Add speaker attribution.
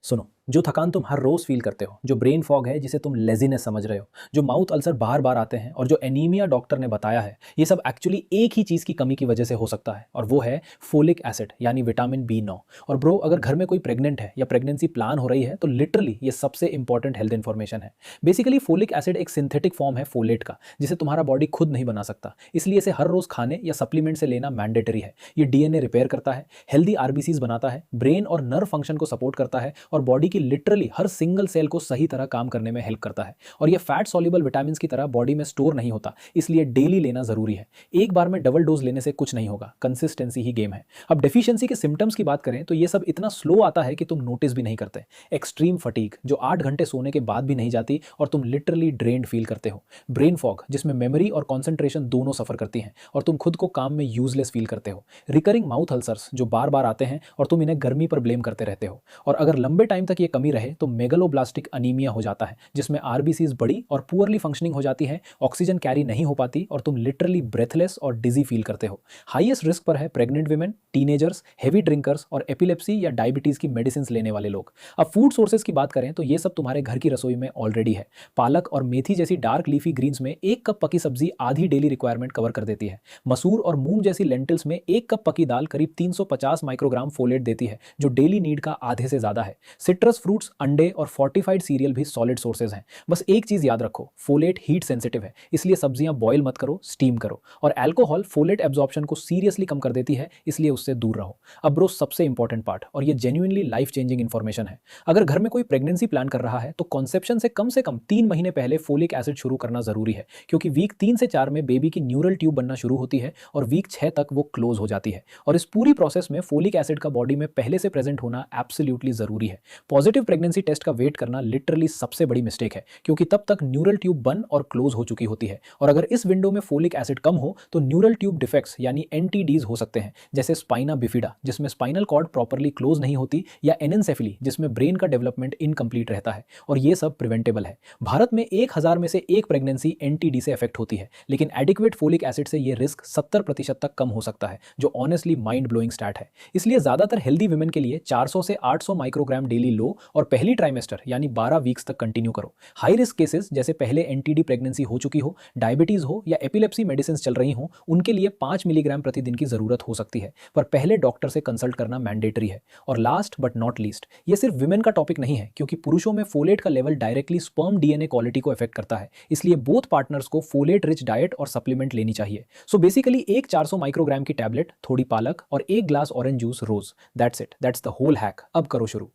Speaker 1: सुनो, जो थकान तुम हर रोज फील करते हो, जो ब्रेन फॉग है जिसे तुम लेजीनेस समझ रहे हो, जो माउथ अल्सर बार बार आते हैं और जो एनीमिया डॉक्टर ने बताया है, ये सब एक्चुअली एक ही चीज़ की कमी की वजह से हो सकता है और वो है फोलिक एसिड यानी विटामिन बी 9। और ब्रो, अगर घर में कोई प्रेग्नेंट है या प्रेगनेंसी प्लान हो रही है तो लिटरली ये सबसे इंपॉर्टेंट हेल्थ इन्फॉर्मेशन है। बेसिकली फोलिक एसिड एक सिंथेटिक फॉर्म है फोलेट का, जिसे तुम्हारा बॉडी खुद नहीं बना सकता, इसलिए इसे हर रोज खाने या सप्लीमेंट से लेना मैंडेटरी है। ये डीएनए रिपेयर करता है, हेल्दी आरबीसीज बनाता है, ब्रेन और नर्व फंक्शन को सपोर्ट करता है और बॉडी की लिटरली हर सिंगल सेल को सही तरह काम करने में हेल्प करता है। और ये फैट सॉल्युबल विटामिन की तरह बॉडी में स्टोर नहीं होता, इसलिए डेली लेना जरूरी है। एक बार में डबल डोज लेने से कुछ नहीं होगा, कंसिस्टेंसी ही गेम है। अब डेफिशिएंसी के सिम्टम्स की बात करें तो ये सब इतना स्लो आता है कि तुम नोटिस भी नहीं करते। एक्सट्रीम फटीग जो 8 घंटे सोने के बाद भी नहीं जाती और तुम लिटरली ड्रेन्ड फील करते हो। ब्रेन फॉग जिसमें मेमोरी और कॉन्सेंट्रेशन दोनों सफर करती हैं और तुम खुद को काम में यूजलेस फील करते हो। रिकरिंग माउथ अल्सर्स जो बार बार आते हैं और तुम इन्हें गर्मी पर ब्लेम करते रहते हो। और अगर लंबे टाइम तक ये कमी रहे तो मेगालोब्लास्टिक अनीमिया हो जाता है, जिसमें आरबीसीज बड़ी और पुअरली फंक्शनिंग हो जाती है, ऑक्सीजन कैरी नहीं हो पाती और तुम लिटरली ब्रेथलेस और डिजी फील करते हो। हाईएस्ट रिस्क पर है pregnant women, teenagers, heavy drinkers और एपिलेप्सी या डायबिटीज की मेडिसिन लेने वाले लोग। अब फूड सोर्सेज की बात करें तो ये सब तुम्हारे घर की रसोई में ऑलरेडी है। पालक और मेथी जैसी डार्क लीफी ग्रीन्स में 1 कप पकी सब्जी आधी डेली रिक्वायरमेंट कवर कर देती है। मसूर और मूंग जैसी लेंटिल्स में 1 कप पकी दाल करीब 350 माइक्रोग्राम फोलेट देती है, जो डेली नीड का आधे से ज्यादा है। सिट्रस फ्रूट्स, अंडे और फोर्टिफाइड सीरियल भी सॉलिड सोर्सेज हैं। बस एक चीज याद रखो, फोलेट हीट सेंसिटिव है, इसलिए सब्जियां बॉयल मत करो, स्टीम करो। और अल्कोहल फोलेट एब्जॉर्प्शन को सीरियसली कम कर देती है, इसलिए उससे दूर रहो। अब ब्रो, सबसे इंपॉर्टेंट पार्ट, और ये जेन्युइनली लाइफ चेंजिंग इन्फॉर्मेशन है। अगर घर में कोई प्रेगनेंसी प्लान कर रहा है तो कॉन्सेप्शन से कम 3 महीने पहले फोलिक एसिड शुरू करना जरूरी है, क्योंकि वीक 3 से 4 में बेबी की न्यूरल ट्यूब बनना शुरू होती है और वीक 6 तक वो क्लोज हो जाती है। और इस पूरी प्रोसेस में फोलिक एसिड का बॉडी में पहले से प्रेजेंट होना एब्सोल्युटली जरूरी है। पॉजिटिव प्रेगनेंसी टेस्ट का वेट करना लिटरली सबसे बड़ी मिस्टेक है, क्योंकि तब तक न्यूरल ट्यूब बन और क्लोज हो चुकी होती है। और अगर इस विंडो में फोलिक एसिड कम हो तो न्यूरल ट्यूब डिफेक्ट्स यानी एनटीडीज हो सकते हैं, जैसे स्पाइना बिफिडा जिसमें स्पाइनल कॉर्ड प्रॉपर्ली क्लोज नहीं होती, या एनेंसेफली जिसमें ब्रेन का डेवलपमेंट इनकम्प्लीट रहता है। और ये सब प्रिवेंटेबल है। भारत में 1000 में से एक प्रेगनेंसी एनटीडी से अफेक्ट होती है, लेकिन एडिक्वेट फोलिक एसिड से ये रिस्क 70% तक कम हो सकता है, जो ऑनेस्टली माइंड ब्लोइंग स्टैट है। इसलिए ज्यादातर हेल्दी वुमेन के लिए 400 से 800 माइक्रोग्राम डेली लो और पहली ट्राइमेस्टर यानी 12 वीक्स तक कंटिन्यू करो। हाई रिस्क केसेस जैसे पहले एनटीडी प्रेगनेंसी हो चुकी हो, डायबिटीज हो या एपिलेप्सी मेडिसिन चल रही हो, उनके लिए 5 मिलीग्राम प्रतिदिन की जरूरत हो सकती है, पर पहले डॉक्टर से कंसल्ट करना मैंडेटरी है। और लास्ट बट नॉट लीस्ट, ये सिर्फ विमेन का टॉपिक नहीं है, क्योंकि पुरुषों में फोलेट का level directly sperm DNA quality को अफेक्ट करता है, इसलिए बोथ पार्टनर्स को फोलेट रिच डाइट और सप्लीमेंट लेनी चाहिए। सो बेसिकली एक 400 माइक्रोग्राम की टैबलेट, थोड़ी पालक और 1 ग्लास ऑरेंज जूस रोज। That's it, that's the whole hack. अब करो शुरू।